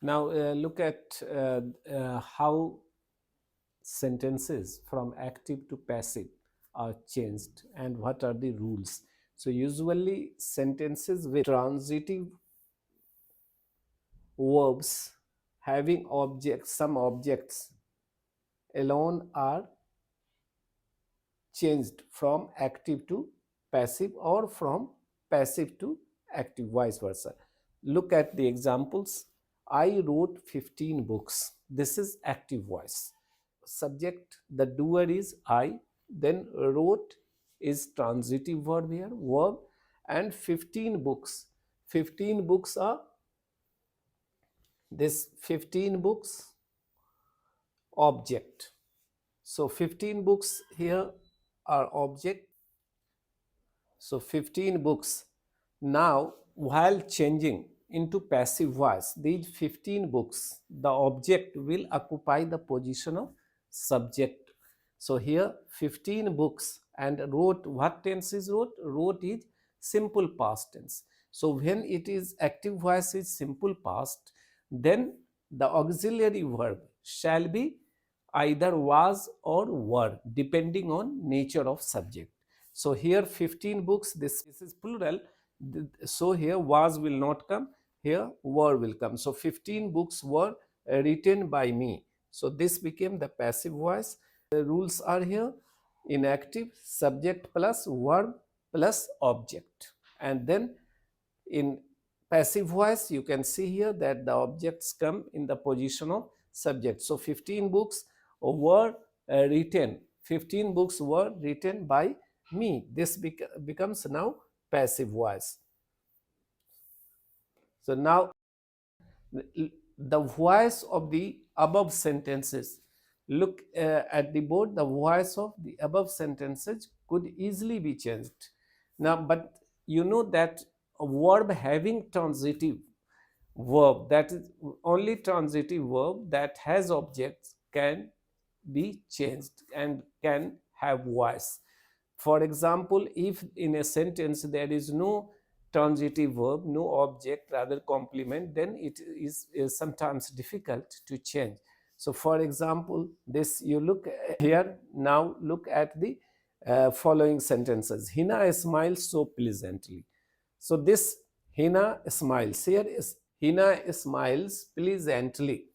Now look at how sentences from active to passive are changed and what are the rules. So usually sentences with transitive verbs having objects, some objects alone are changed from active to passive or from passive to active, vice versa. Look at the examples. I wrote 15 books. This is active voice. Subject, the doer is I, then wrote is transitive verb here, verb, and 15 books. 15 books are this 15 books object. So 15 books here are object. So 15 books. Now, while changing into passive voice, these 15 books, the object will occupy the position of subject. So here 15 books, and wrote, what tense is wrote? Wrote is simple past tense. So when it is active voice is simple past, then the auxiliary verb shall be either was or were, depending on nature of subject. So here 15 books, this is plural, so here was will not come, here were will come. So 15 books were written by me. So this became the passive voice. The rules are here: in active, subject plus verb plus object, and then in passive voice you can see here that the objects come in the position of subject. So 15 books were written, 15 books were written by me. This becomes now passive voice. So now the voice of the above sentences, look at the board, the voice of the above sentences could easily be changed. Now, but you know that a verb having transitive verb, that is only transitive verb that has objects, can be changed and can have voice. For example, if in a sentence there is no transitive verb, no object, rather complement, then it is sometimes difficult to change. So for example, this you look here, now look at the following sentences. Hina smiles so pleasantly. So this Hina smiles, here is Hina smiles pleasantly.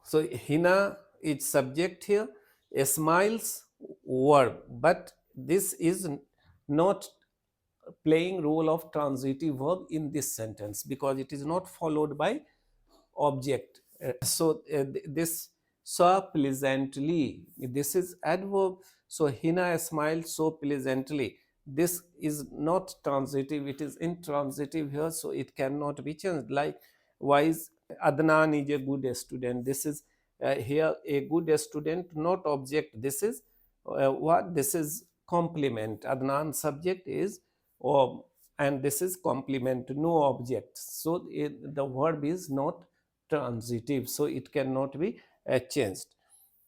So Hina is subject here, smiles verb, but this is not playing role of transitive verb in this sentence because it is not followed by object. So this saw pleasantly, this is adverb. So Hina smiled so pleasantly. This is not transitive, it is intransitive here, so it cannot be changed. Likewise, Adnan is a good student. This is here a good student, not object. This is what? This is complement. Adnan subject is and this is complement, no object. So the verb is not transitive, so it cannot be changed.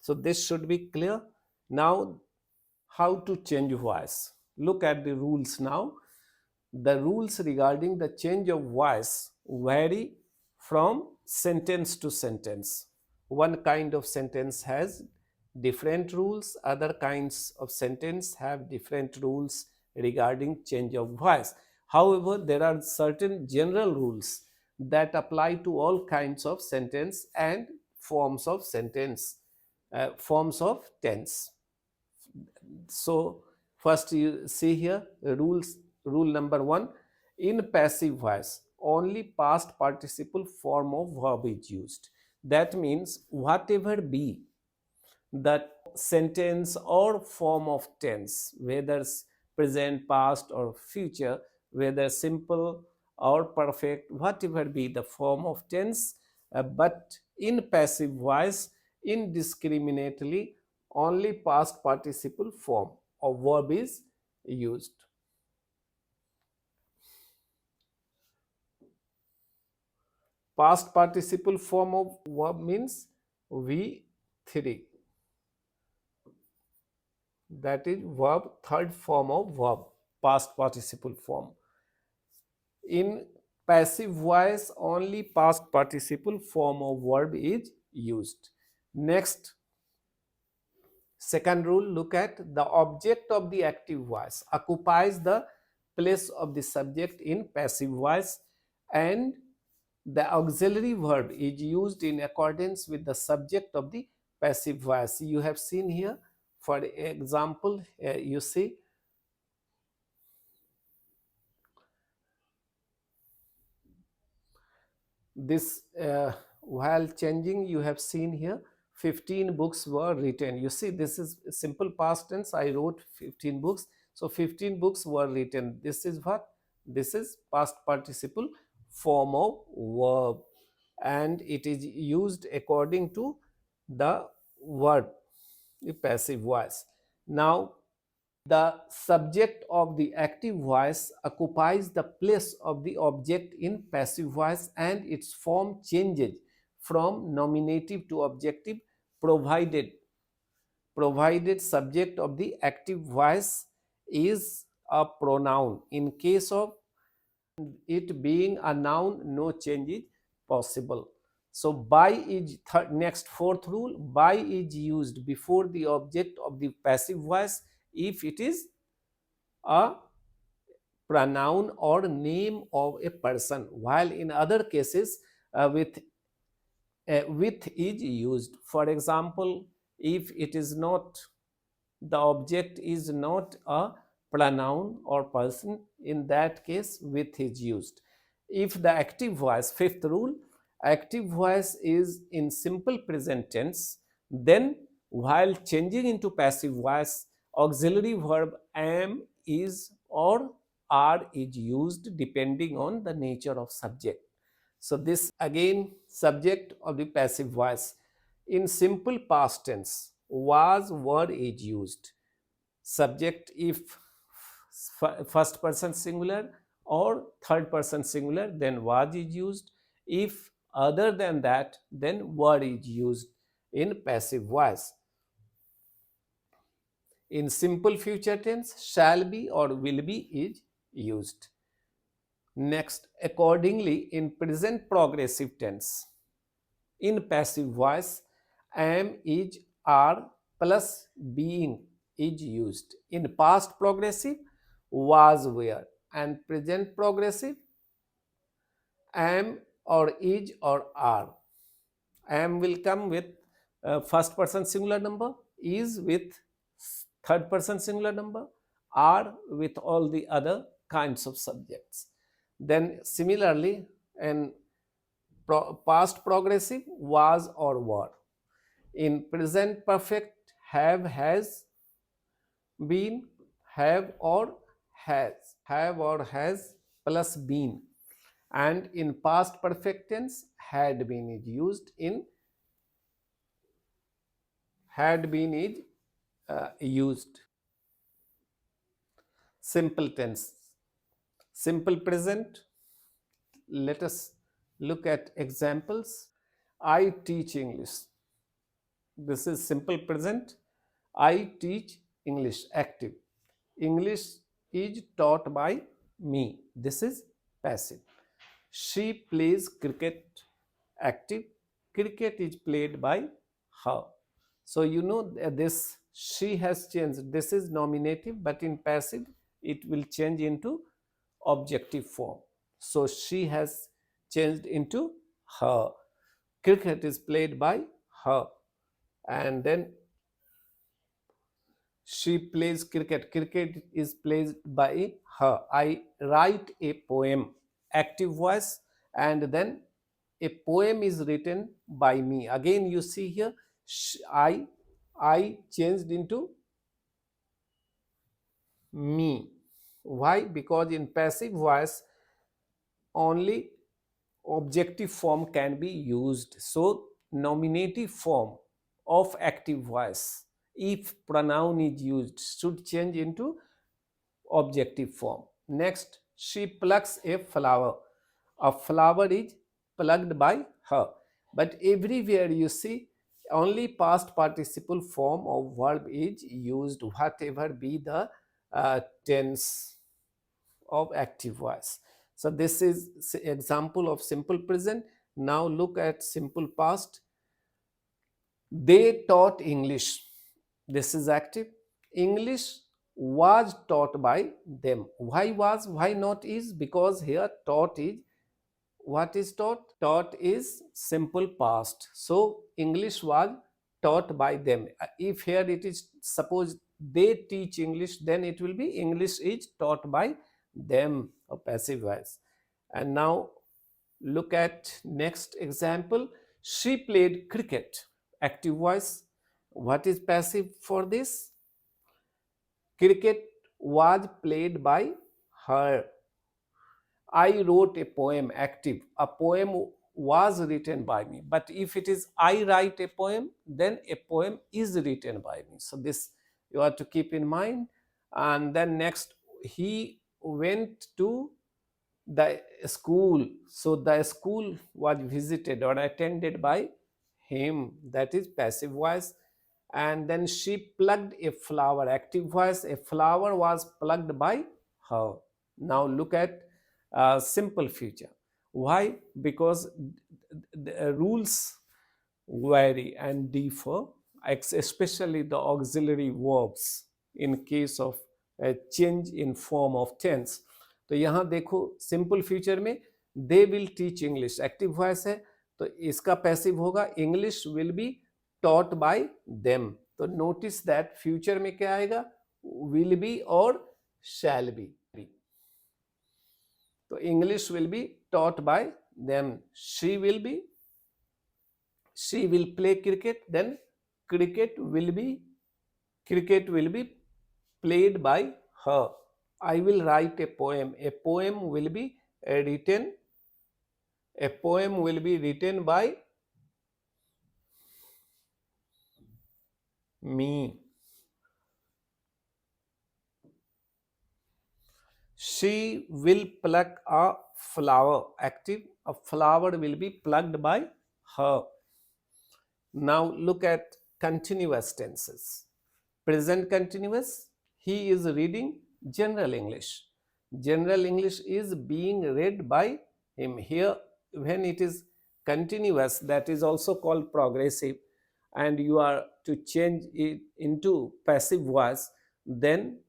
So this should be clear. Now, how to change voice? Look at the rules now. The rules regarding the change of voice vary from sentence to sentence. One kind of sentence has different rules, other kinds of sentence have different rules regarding change of voice. However, there are certain general rules that apply to all kinds of sentence and forms of sentence, forms of tense. So first you see here rules. Rule number 1: in passive voice only past participle form of verb is used. That means whatever be the sentence or form of tense, whether present, past or future, whether simple or perfect, whatever be the form of tense, but in passive voice indiscriminately only past participle form of verb is used. Past participle form of verb means V3, that is verb, third form of verb, past participle form. In passive voice only past participle form of verb is used. Next, second rule, look at the object of the active voice occupies the place of the subject in passive voice, and the auxiliary verb is used in accordance with the subject of the passive voice. You have seen here, for example, you see this while changing, you have seen here 15 books were written. You see, this is simple past tense. I wrote 15 books, so 15 books were written. This is what? This is past participle form of verb, and it is used according to the verb, the passive voice. Now, the subject of the active voice occupies the place of the object in passive voice, and its form changes from nominative to objective provided subject of the active voice is a pronoun. In case of it being a noun, no change is possible. So by is next, fourth rule, by is used before the object of the passive voice if it is a pronoun or name of a person, while in other cases with is used. For example, if it is not, the object is not a pronoun or person, in that case with is used. If the active voice, fifth rule, active voice is in simple present tense, then while changing into passive voice, auxiliary verb am, is, or are is used depending on the nature of subject. So this again subject of the passive voice. In simple past tense, was, were is used. Subject if first person singular or third person singular, then was is used. If other than that, then were is used in passive voice. In simple future tense, shall be or will be is used. Next, accordingly, in present progressive tense, in passive voice, am, is, are plus being is used. In past progressive, was, were, and present progressive, am or is or are. Am will come with first person singular number, is with third person singular number, are with all the other kinds of subjects. Then similarly, in past progressive, was or were. In present perfect, have, has, been, have or has plus been. And in past perfect tense, had been is used. In had been is used. Simple tense, simple present. Let us look at examples. I teach English. This is simple present. I teach English, active. English is taught by me. This is passive. She plays cricket, active. Cricket is played by her. So you know this she has changed. This is nominative, but in passive it will change into objective form. So she has changed into her. Cricket is played by her, and then she plays cricket. Cricket is played by her. I write a poem, active voice, and then a poem is written by me. Again, you see here, I changed into me. Why? Because in passive voice, only objective form can be used. So, nominative form of active voice, if pronoun is used, should change into objective form. Next, she plucks a flower. A flower is plucked by her. But everywhere you see only past participle form of verb is used, whatever be the tense of active voice. So this is example of simple present. Now look at simple past. They taught English. This is active. English was taught by them. Why was, why not is? Because here taught is, what is taught? Taught is simple past. So English was taught by them. If here it is, suppose they teach English, then it will be English is taught by them, or passive voice. And now look at next example. She played cricket. Active voice. What is passive for this? Cricket was played by her. I wrote a poem. Active. A poem was written by me. But if it is I write a poem, then a poem is written by me. So this you have to keep in mind. And then next, he went to the school. So the school was visited or attended by him. That is passive voice. And then she plucked a flower. Active voice. A flower was plucked by her. Now look at simple future. Why? Because the rules vary and differ, especially the auxiliary verbs in case of a change in form of tense. तो यहाँ देखो simple future में they will teach English, active voice है, तो इसका passive होगा English will be taught by them. तो notice that future में क्या आएगा? विल बी और शैल बी. तो English will be taught by them. She will play cricket, then cricket will be played by her. I will write a poem. A poem will be written by me. She will pluck a flower. Active. A flower will be plucked by her. Now look at continuous tenses. Present continuous, he is reading general English. General English is being read by him. Here, when it is continuous, that is also called progressive, and you are to change it into passive voice, then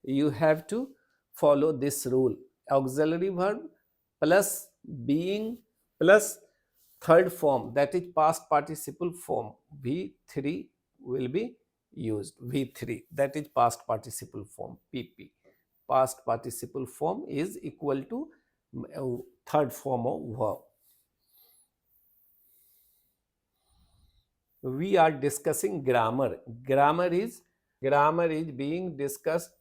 you have to follow this rule. Auxiliary verb plus being plus third form, that is past participle form, V3 will be used. V3, that is past participle form, PP. Past participle form is equal to third form of verb. We are discussing grammar. Grammar is being discussed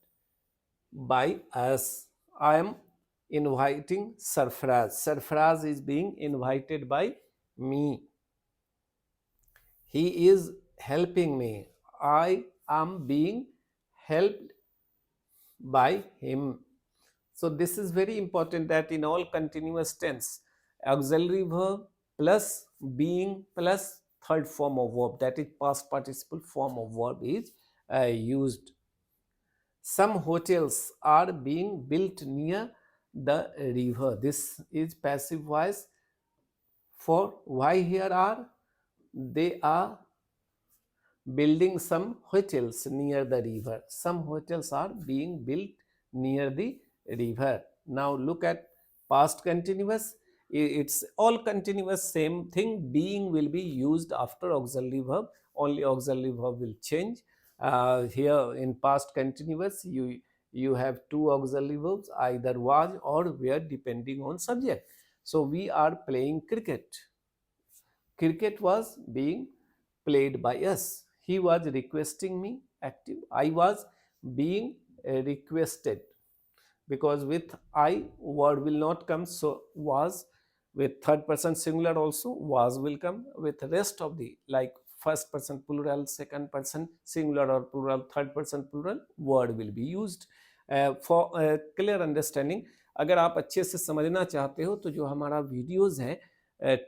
by us. I am inviting Sarfraz. Sarfraz is being invited by me. He is helping me. I am being helped by him. So this is very important that in all continuous tense, auxiliary verb plus being plus third form of verb, that is past participle form of verb, is used. Some hotels are being built near the river. This is passive voice. For why here are? They are building some hotels near the river. Some hotels are being built near the river. Now look at past continuous. It's all continuous, same thing. Being will be used after auxiliary verb. Only auxiliary verb will change. Here in past continuous, you have two auxiliary verbs, either was or were, depending on subject. So we are playing cricket. Cricket was being played by us. He was requesting me, active. I was being requested, because with I word will not come, so was. With third person singular also was will come. With rest of the, like first person plural, second person singular or plural, third person plural, word will be used. For clear understanding, अगर आप अच्छे से समझना चाहते हो तो जो हमारा वीडियोस है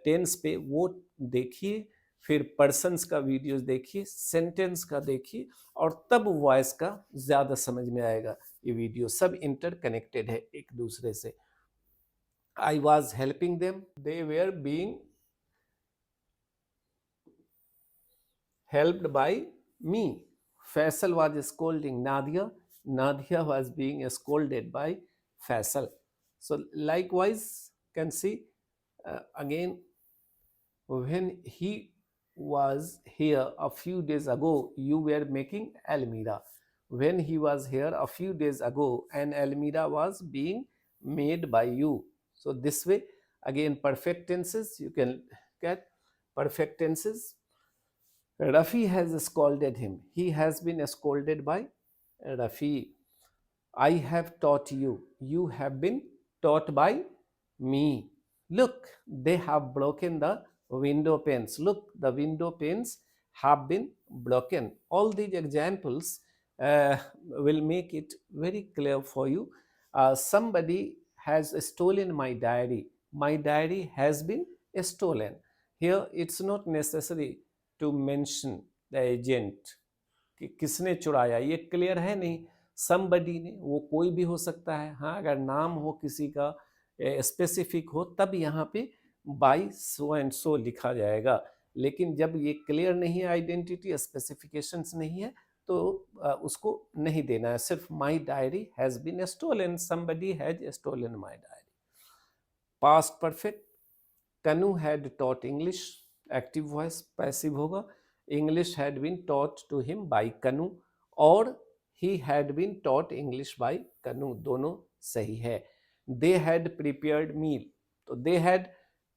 टेंस पे, वो देखिए, फिर पर्सन्स का वीडियोस देखिए, सेंटेंस का देखिए, और तब वॉइस का ज़्यादा समझ में आएगा. ये वीडियो सब इंटरकनेक्टेड है एक दूसरे से. I was helping them, they were being helped by me. Faisal was scolding Nadia. Nadia was being scolded by Faisal. So likewise, can see again, when he was here a few days ago, you were making Almira. When he was here a few days ago, an Almira was being made by you. So this way, again, perfect tenses, you can get perfect tenses. Rafi has scolded him. He has been scolded by Rafi. I have taught you. You have been taught by me. Look, they have broken the window panes. Look, the window panes have been broken. All these examples will make it very clear for you. Somebody has stolen my diary. My diary has been stolen. Here, it's not necessary to mention the agent कि किसने चुराया, ये clear है नहीं. Somebody ने, वो कोई भी हो सकता है. हाँ, अगर नाम हो किसी का स्पेसिफिक हो तब यहाँ पे बाई सो एंड सो लिखा जाएगा. लेकिन जब ये क्लियर नहीं है, आइडेंटिटी स्पेसिफिकेशंस नहीं है, तो उसको नहीं देना है. सिर्फ my diary has been stolen, somebody has stolen my diary. Past perfect, Kanu had taught English, active voice passive होगा. English had been taught to him by Kanu और he had been taught English by Kanu, दोनों सही है. They had prepared meal, तो they had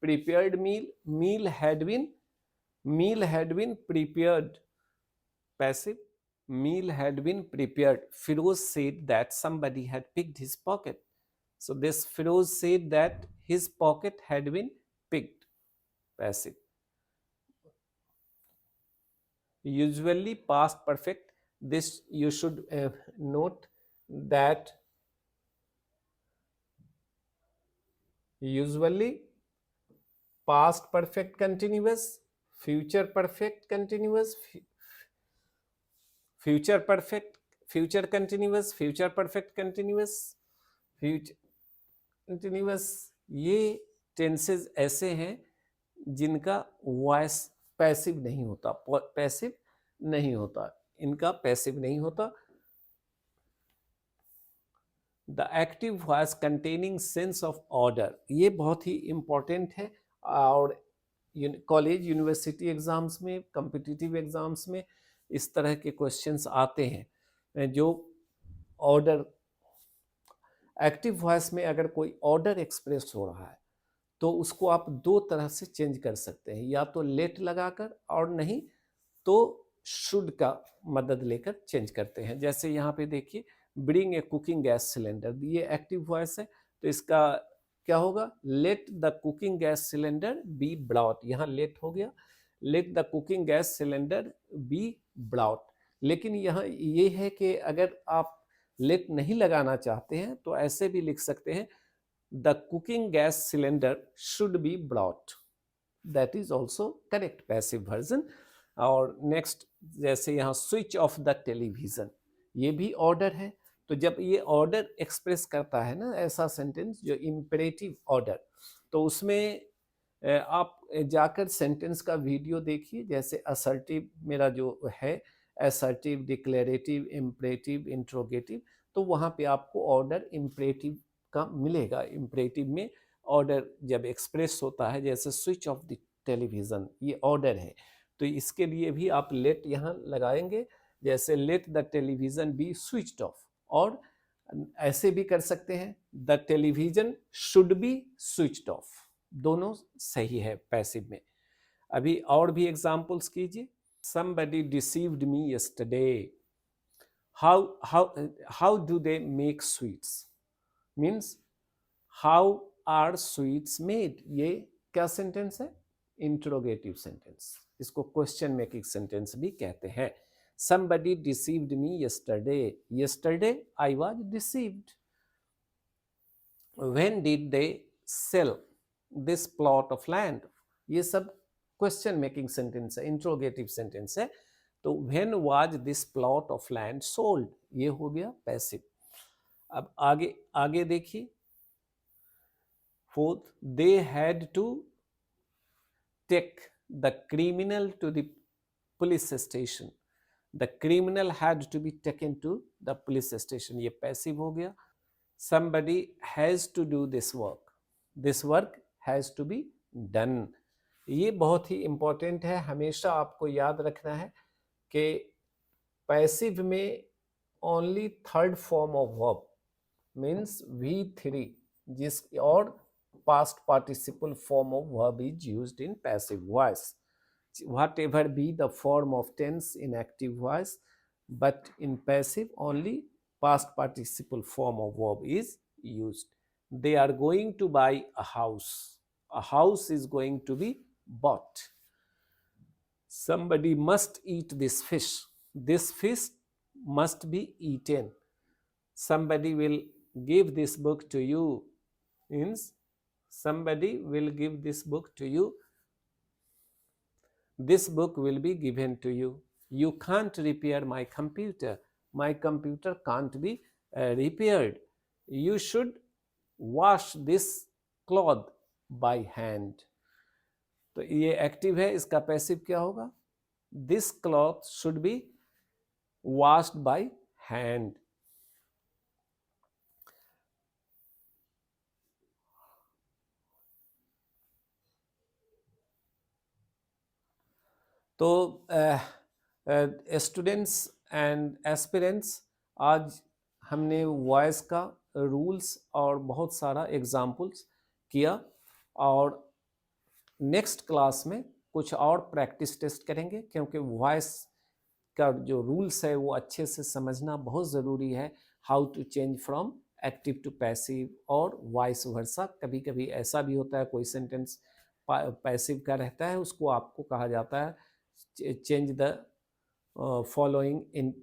prepared meal, meal had been prepared, passive, meal had been prepared. Firoz said that somebody had picked his pocket. So this Firoz said that his pocket had been picked, passive. Usually past perfect, this you should note that usually past perfect continuous, future perfect continuous, future perfect, future continuous, future perfect continuous, future continuous, ये tenses ऐसे हैं जिनका voice passive नहीं होता, passive नहीं होता, इनका passive नहीं होता. The active voice containing sense of order, ये बहुत ही इंपॉर्टेंट है. और कॉलेज यूनिवर्सिटी एग्जाम्स में, कॉम्पिटिटिव एग्जाम्स में इस तरह के क्वेश्चंस आते हैं जो ऑर्डर, एक्टिव वॉइस में अगर कोई ऑर्डर एक्सप्रेस हो रहा है तो उसको आप दो तरह से चेंज कर सकते हैं, या तो लेट लगाकर, और नहीं तो शुड का मदद लेकर चेंज करते हैं. जैसे यहाँ पे देखिए, bring a cooking gas cylinder, ये एक्टिव वॉइस है, तो इसका क्या होगा, let the cooking gas cylinder be brought. यहाँ लेट हो गया, let the cooking gas cylinder be brought. लेकिन यहाँ ये है कि अगर आप लेट नहीं लगाना चाहते हैं तो ऐसे भी लिख सकते हैं, the cooking gas cylinder should be brought. That is also correct passive version. और नेक्स्ट, जैसे यहाँ स्विच ऑफ द टेलीविजन, ये भी ऑर्डर है. तो जब ये ऑर्डर एक्सप्रेस करता है ना, ऐसा सेंटेंस जो इम्परेटिव ऑर्डर, तो उसमें आप जाकर सेंटेंस का वीडियो देखिए. जैसे असर्टिव मेरा जो है, असर्टिव, डिक्लेरेटिव, इम्परेटिव, इंट्रोगेटिव, तो वहाँ पे आपको ऑर्डर इम्परेटिव का मिलेगा. इम्परेटिव में ऑर्डर जब एक्सप्रेस होता है, जैसे स्विच ऑफ द टेलीविजन, ये ऑर्डर है, तो इसके लिए भी आप लेट यहाँ लगाएंगे, जैसे let the television B switched off. और ऐसे भी कर सकते हैं, the television should be switched off. दोनों सही है पैसिव में. अभी और भी एग्जाम्पल्स कीजिए. somebody deceived me yesterday. how do they make sweets, means how are sweets made. ये क्या सेंटेंस है, इंट्रोगेटिव सेंटेंस. इसको क्वेश्चन मेकिंग सेंटेंस भी कहते हैं. somebody deceived me yesterday. yesterday I was deceived. when did they sell this plot of land. ये सब question making sentence है, इंट्रोगेटिव सेंटेंस है. तो when was this plot of land sold, ये हो गया पैसिव. अब आगे देखिए, Fourth, they had to take the criminal to the police station. The criminal had to be taken to the police station. ये passive हो गया. Somebody has to do this work. This work has to be done. ये बहुत ही important है, हमेशा आपको याद रखना है कि पैसिव में only third form of verb means V3 जिस और past participle form of verb is used in passive voice. Whatever be the form of tense in active voice, but in passive only past participle form of verb is used. They are going to buy a house. A house is going to be bought. Somebody must eat this fish. This fish must be eaten. Somebody will give this book to you means somebody will give this book to you. This book will be given to you. You can't repair my computer. My computer can't be repaired. You should wash this cloth by hand. तो ये active है, इसका passive क्या होगा? This cloth should be washed by hand. तो students and aspirants, आज हमने voice का रूल्स और बहुत सारा एग्जाम्पल्स किया, और नेक्स्ट क्लास में कुछ और प्रैक्टिस टेस्ट करेंगे, क्योंकि वॉइस का जो रूल्स है वो अच्छे से समझना बहुत ज़रूरी है. How to change from active to passive और वाइस वर्सा. कभी कभी ऐसा भी होता है कोई सेंटेंस पैसिव का रहता है, उसको आपको कहा जाता है change the following in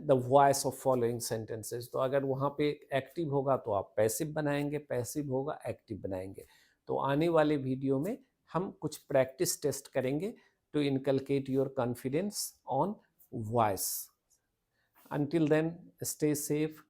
the voice of following sentences. तो अगर वहाँ पे एक्टिव होगा तो आप पैसिव बनाएंगे, पैसिव होगा एक्टिव बनाएंगे. तो आने वाले वीडियो में हम कुछ प्रैक्टिस टेस्ट करेंगे to inculcate your confidence on voice. Until then, stay safe.